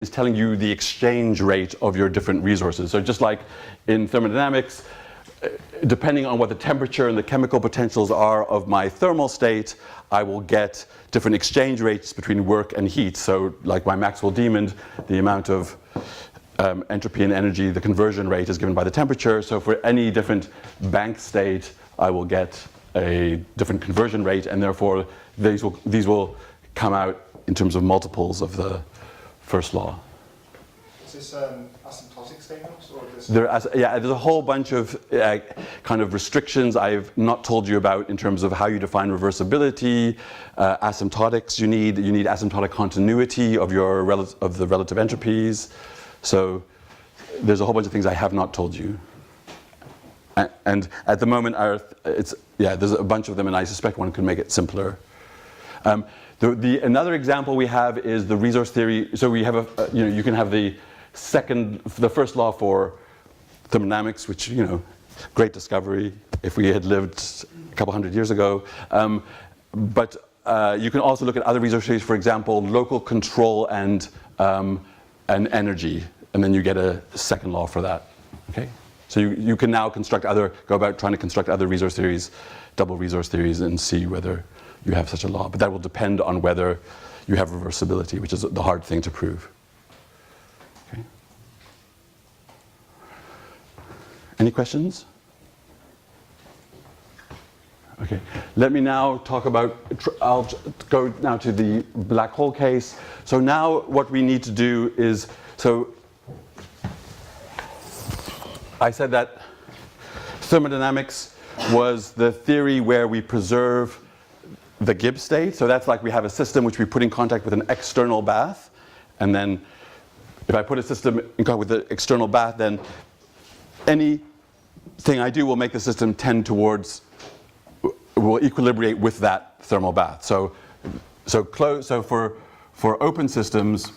is telling you the exchange rate of your different resources. So just like in thermodynamics, depending on what the temperature and the chemical potentials are of my thermal state, I will get different exchange rates between work and heat. So like my Maxwell-Diamond, the amount of entropy and energy, the conversion rate is given by the temperature. So for any different bank state, I will get a different conversion rate, and therefore these will come out in terms of multiples of the first law. Is this asymptotic statements, or is this? There's a whole bunch of kind of restrictions I've not told you about in terms of how you define reversibility, asymptotics. You need asymptotic continuity of the relative entropies. So there's a whole bunch of things I have not told you. And at the moment, there's a bunch of them, and I suspect one could make it simpler. Another example we have is the resource theory. So we have you can have the first law for thermodynamics, which, great discovery if we had lived a couple hundred years ago. But you can also look at other resource theories, for example, local control and energy, and then you get a second law for that. Okay, so you can now go about trying to construct other resource theories, double resource theories, and see whether you have such a law. But that will depend on whether you have reversibility, which is the hard thing to prove. Okay. Any questions? Okay, let me now talk about, I'll go now to the black hole case. So now what we need to do is, so I said that thermodynamics was the theory where we preserve the Gibbs state. So that's like we have a system which we put in contact with an external bath, and then if I put a system in contact with the external bath, then anything I do will make the system tend towards, will equilibrate with that thermal bath. So for open systems,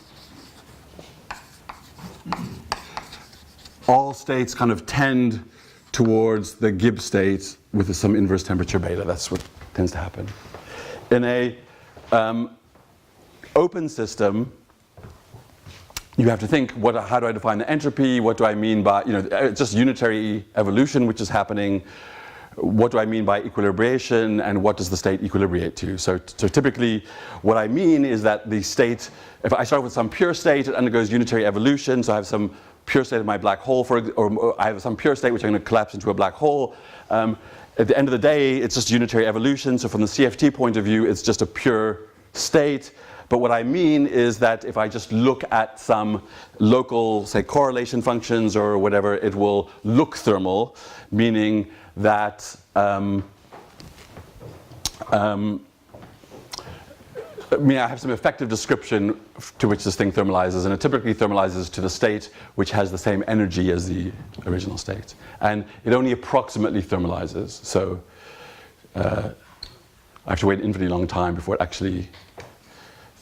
all states kind of tend towards the Gibbs state with some inverse temperature beta. That's what tends to happen. In a open system, you have to think, how do I define the entropy? What do I mean by, it's just unitary evolution which is happening. What do I mean by equilibration, and what does the state equilibrate to? So typically, what I mean is that the state, if I start with some pure state, it undergoes unitary evolution. So I have some pure state of my black hole, or I have some pure state which I'm going to collapse into a black hole. At the end of the day, it's just unitary evolution. So from the CFT point of view, it's just a pure state. But what I mean is that if I just look at some local, say, correlation functions or whatever, it will look thermal, meaning that I have some effective description to which this thing thermalizes, and it typically thermalizes to the state which has the same energy as the original state. And it only approximately thermalizes, so I have to wait an infinitely long time before it actually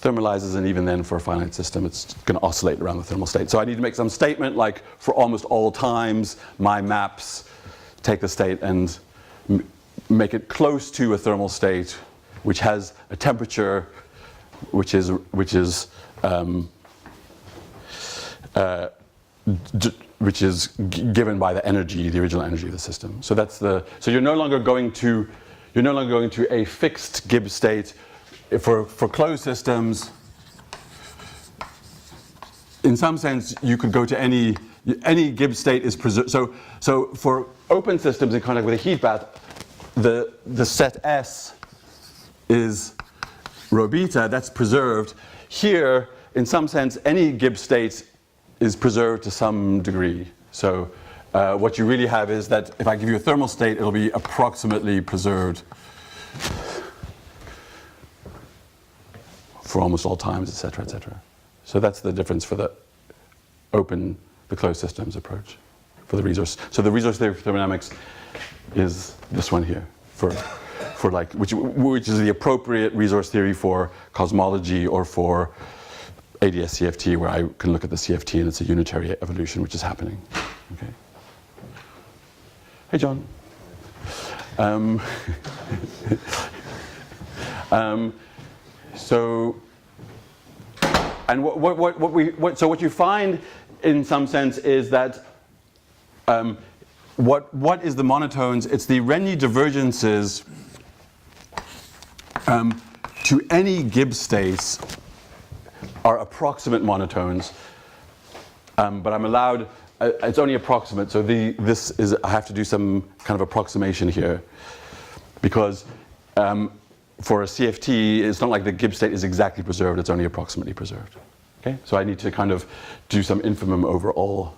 thermalizes, and even then for a finite system it's going to oscillate around the thermal state. So I need to make some statement like, for almost all times, my maps take the state and make it close to a thermal state which has a temperature which is given by the energy, the original energy of the system. So so you're no longer going to a fixed Gibbs state for closed systems. In some sense, you could go to any Gibbs state is preserved. So for open systems in contact with a heat bath, the set S is rho beta, that's preserved. Here, in some sense, any Gibbs state is preserved to some degree. So what you really have is that if I give you a thermal state, it'll be approximately preserved for almost all times, et cetera, et cetera. So that's the difference for the closed systems approach for the resource. So the resource theory for thermodynamics is this one here which is the appropriate resource theory for cosmology or for ADS CFT, where I can look at the CFT and it's a unitary evolution which is happening. Okay. Hey, John. So And what you find in some sense is that what is the monotones? It's the Renyi divergences to any Gibbs states are approximate monotones, but I'm allowed. It's only approximate, so this is. I have to do some kind of approximation here, because for a CFT, it's not like the Gibbs state is exactly preserved. It's only approximately preserved. Okay, so I need to kind of do some infimum over all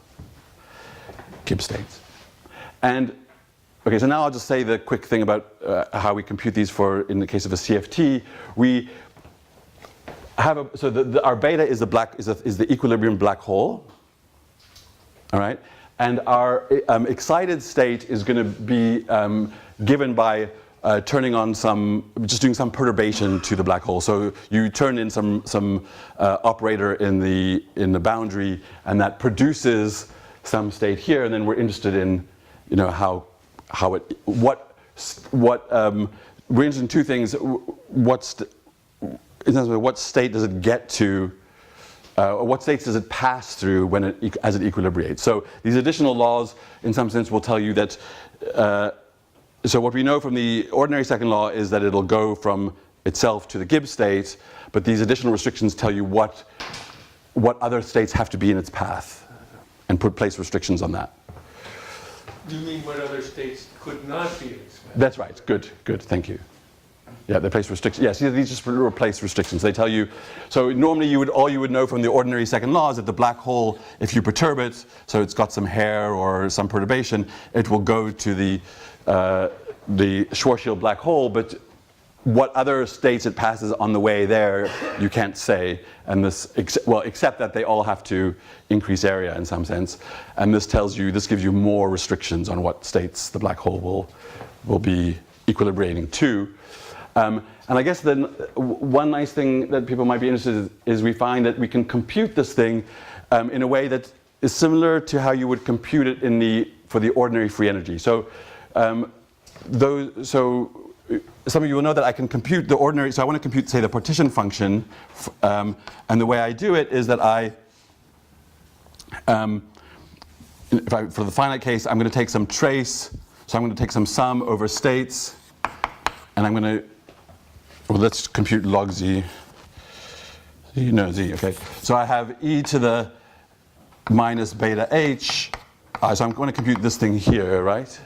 Gibbs states. And okay, so now I'll just say the quick thing about how we compute these for in the case of a CFT. We have our beta is the equilibrium black hole. All right, and our excited state is going to be given by turning on just doing some perturbation to the black hole. So you turn in some operator in the boundary, and that produces some state here. And then we're interested in, we're interested in two things. In terms of what state does it get to? What states does it pass through as it equilibrates? So these additional laws, in some sense, will tell you that. So what we know from the ordinary second law is that it'll go from itself to the Gibbs state, but these additional restrictions tell you what other states have to be in its path, and place restrictions on that. You mean what other states could not be in its path? That's right. Good. Thank you. Yeah, they place restrictions. Yes, these just replace restrictions. They tell you. So normally all you would know from the ordinary second law is that the black hole, if you perturb it, so it's got some hair or some perturbation, it will go to the Schwarzschild black hole. But what other states it passes on the way there, you can't say. And except that they all have to increase area in some sense. And this gives you more restrictions on what states the black hole will be equilibrating to. And I guess then one nice thing that people might be interested in is we find that we can compute this thing in a way that is similar to how you would compute it for the ordinary free energy. So, some of you will know that I can compute the ordinary. So I want to compute, say, the partition function, and the way I do it is that for the finite case, I'm going to take some trace. So I'm going to take some sum over states, and I'm going to. Well, let's compute log z. Z, okay. So I have e to the minus beta h. So I'm going to compute this thing here, right?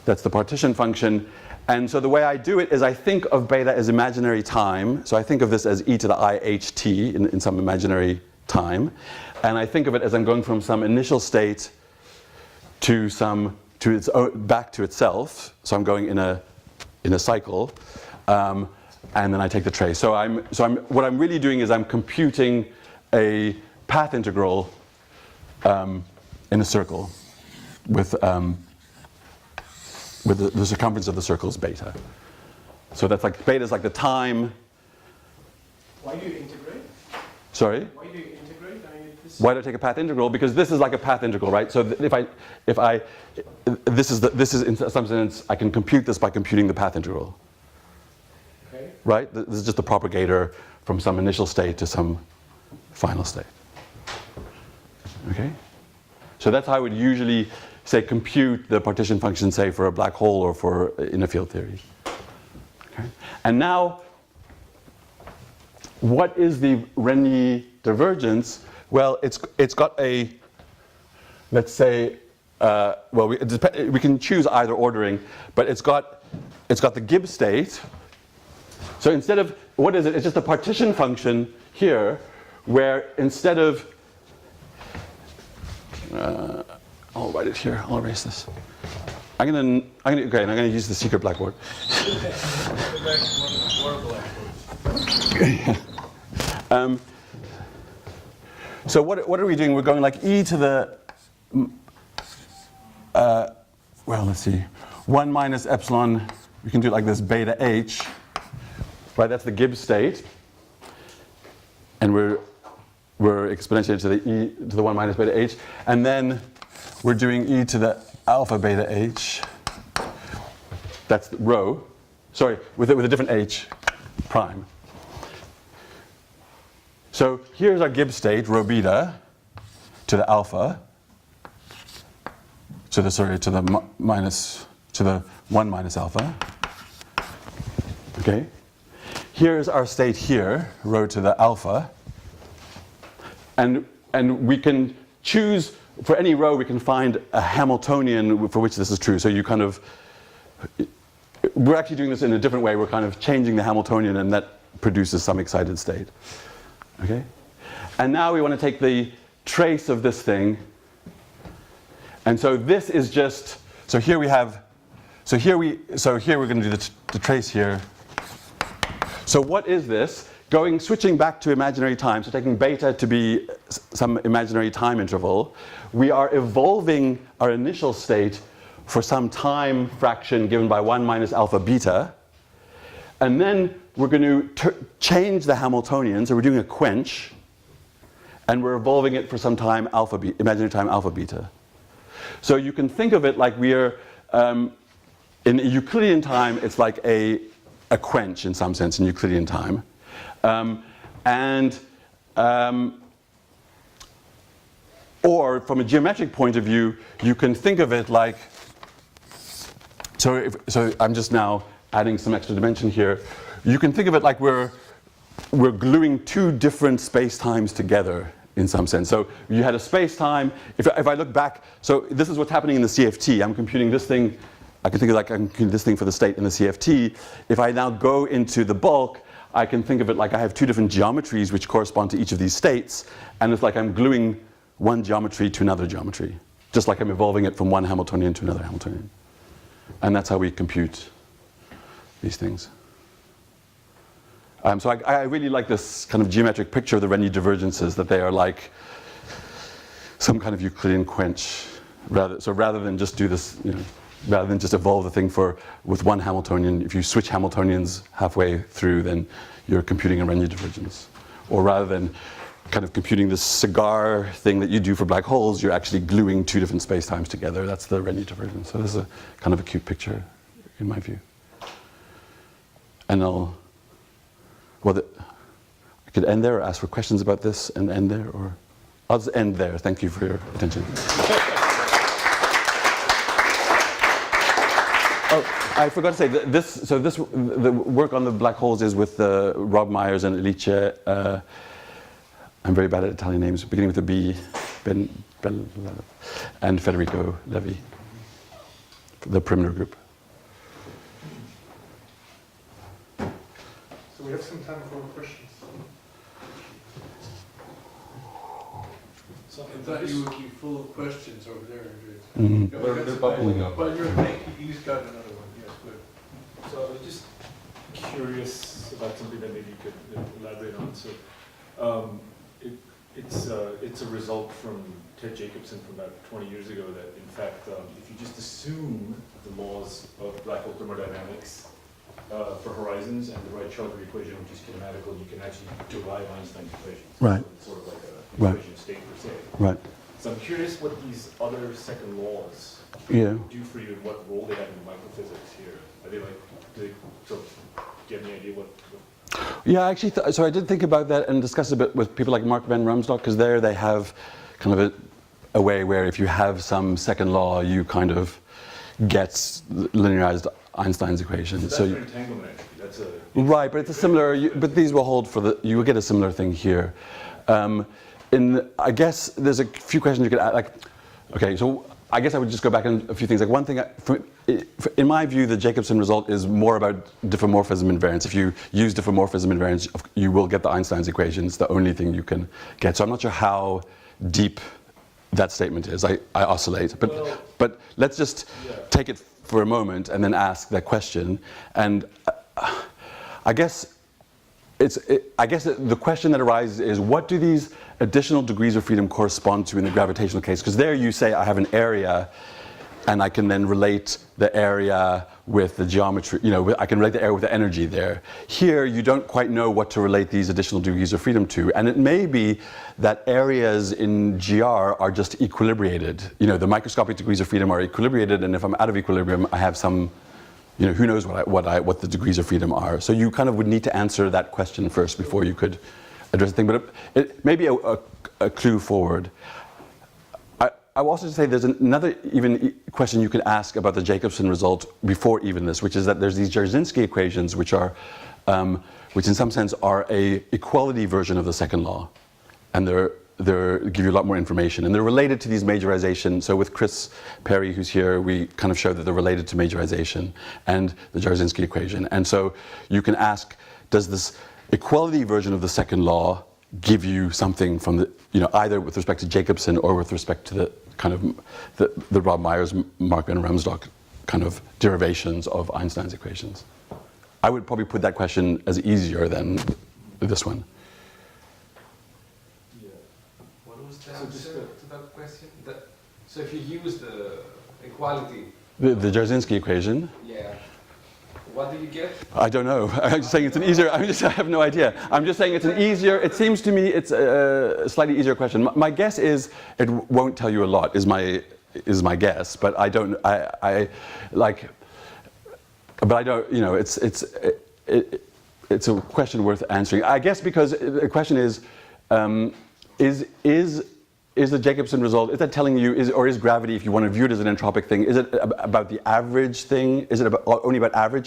That's the partition function. And so the way I do it is I think of beta as imaginary time. So I think of this as e to the iht in some imaginary time. And I think of it as I'm going from some initial state back to itself. So I'm going in a cycle. And then I take the trace. So what I'm really doing is I'm computing a path integral in a circle with the circumference of the circle is beta. So that's like beta is like the time. Why do you integrate? Sorry? Why do you integrate? Why do I take a path integral? Because this is like a path integral, right? So this is in some sense I can compute this by computing the path integral. Okay. Right? This is just a propagator from some initial state to some final state. Okay? So that's how I would usually say compute the partition function, say, for a black hole or for inner field theory. Okay? And now, what is the Renyi divergence? Well, it's got a, let's say, we can choose either ordering, but it's got the Gibbs state. So instead of, what is it? It's just a partition function here, where instead of, I'll write it here. I'll erase this. I'm gonna use the secret blackboard. So what are we doing? We're going like e to the, let's see, 1 minus epsilon. We can do it like this, beta h. Right, that's the Gibbs state, and we're exponentiating to the e to the 1 minus beta h, and then we're doing e to the alpha beta h. That's the rho. Sorry, with a different h prime. So here's our Gibbs state, rho beta, to the alpha, to the 1 minus alpha. Okay. Here's our state here, rho to the alpha. And we can choose, for any rho, we can find a Hamiltonian for which this is true. So you kind of, we're actually doing this in a different way. We're kind of changing the Hamiltonian, and that produces some excited state. Okay? And now we want to take the trace of this thing. And so this is just, so here we have, so here we're going to do the trace here. So what is this? Switching back to imaginary time, so taking beta to be some imaginary time interval, we are evolving our initial state for some time fraction given by 1 minus alpha beta. And then we're going to change the Hamiltonian, so we're doing a quench, and we're evolving it for some time imaginary time alpha beta. So you can think of it like we're, in Euclidean time, it's like a quench in some sense in Euclidean time. Or from a geometric point of view, you can think of it like, so I'm just now adding some extra dimension here. You can think of it like we're gluing two different space-times together in some sense. So you had a space-time, if I look back, so this is what's happening in the CFT. I'm computing this thing, I can think of like I'm computing this thing for the state in the CFT. If I now go into the bulk, I can think of it like I have two different geometries which correspond to each of these states, and it's like I'm gluing one geometry to another geometry, just like I'm evolving it from one Hamiltonian to another Hamiltonian. And that's how we compute these things. So I really like this kind of geometric picture of the Renyi divergences, that they are like some kind of Euclidean quench. Rather than just do this, rather than just evolve the thing with one Hamiltonian, if you switch Hamiltonians halfway through, then you're computing a Renyi divergence. Or rather than kind of computing this cigar thing that you do for black holes, you're actually gluing two different spacetimes together. That's the Renyi divergence. So this is a kind of a cute picture, in my view. And I could end there or ask for questions about this and end there, or I'll just end there. Thank you for your attention. Oh, I forgot to say the work on the black holes is with Rob Myers and Alice. I'm very bad at Italian names, beginning with a B, and Federico Levi, the Perimeter group. So we have some time for questions. I thought you would be full of questions over there, Andreas. Mm-hmm. Yeah, They're bubbling up. But you're thank you. He's got another one. Yes, good. So I was just curious about something that maybe you could elaborate on. So it's a result from Ted Jacobson from about 20 years ago that, in fact, if you just assume the laws of black hole thermodynamics for horizons and the Wright-Schroders equation, which is kinematical, you can actually derive Einstein's equations. Right. So it's sort of like an Right. equation of state per se. Right. So I'm curious what these other second laws Yeah. do for you and what role they have in microphysics here. Are they like, do they sort of, do you have any idea what Yeah, actually, so I did think about that and discuss a bit with people like Mark van Rumsdorff, because there they have kind of a way where if you have some second law, you kind of get linearized Einstein's equation. So that's for entanglement, actually. That's a Right, but it's a similar. But these will hold for the. You will get a similar thing here. I guess there's a few questions you could add. Like, okay, so I guess I would just go back on a few things. Like one thing, in my view, the Jacobson result is more about diffeomorphism invariance. If you use diffeomorphism invariance, you will get the Einstein's equation. It's the only thing you can get. So I'm not sure how deep that statement is. I oscillate, but let's just take it for a moment and then ask that question. And I guess the question that arises is, what do these additional degrees of freedom correspond to in the gravitational case? Because there you say I have an area, and I can then relate the area with the geometry. I can relate the area with the energy there. Here you don't quite know what to relate these additional degrees of freedom to, and it may be that areas in GR are just equilibrated. The microscopic degrees of freedom are equilibrated, and if I'm out of equilibrium, I have some. Who knows what the degrees of freedom are. So you kind of would need to answer that question first before you could address the thing, but it may be a clue forward. I will also say there's another even question you could ask about the Jacobson result before even this, which is that there's these Jarzynski equations, which are, which in some sense are a equality version of the second law, and they give you a lot more information, and they're related to these majorization. So with Chris Perry, who's here, we kind of showed that they're related to majorization and the Jarzynski equation. And so you can ask, does this equality version of the second law give you something from the, either with respect to Jacobson or with respect to the kind of the Rob Myers, Mark and Remsdorf kind of derivations of Einstein's equations? I would probably put that question as easier than this one. What was the answer to that question? So if you use the equality... The Jarzynski equation? Yeah. What do you get? I don't know. I'm just saying it's an easier, I have no idea. I'm just saying it's an easier, it seems to me it's a slightly easier question. My guess is it won't tell you a lot, is my guess, but I don't, but I don't, it's a question worth answering. I guess because the question is the Jacobson result, is that telling you, or is gravity, if you want to view it as an entropic thing, is it about the average thing? Is it only about average?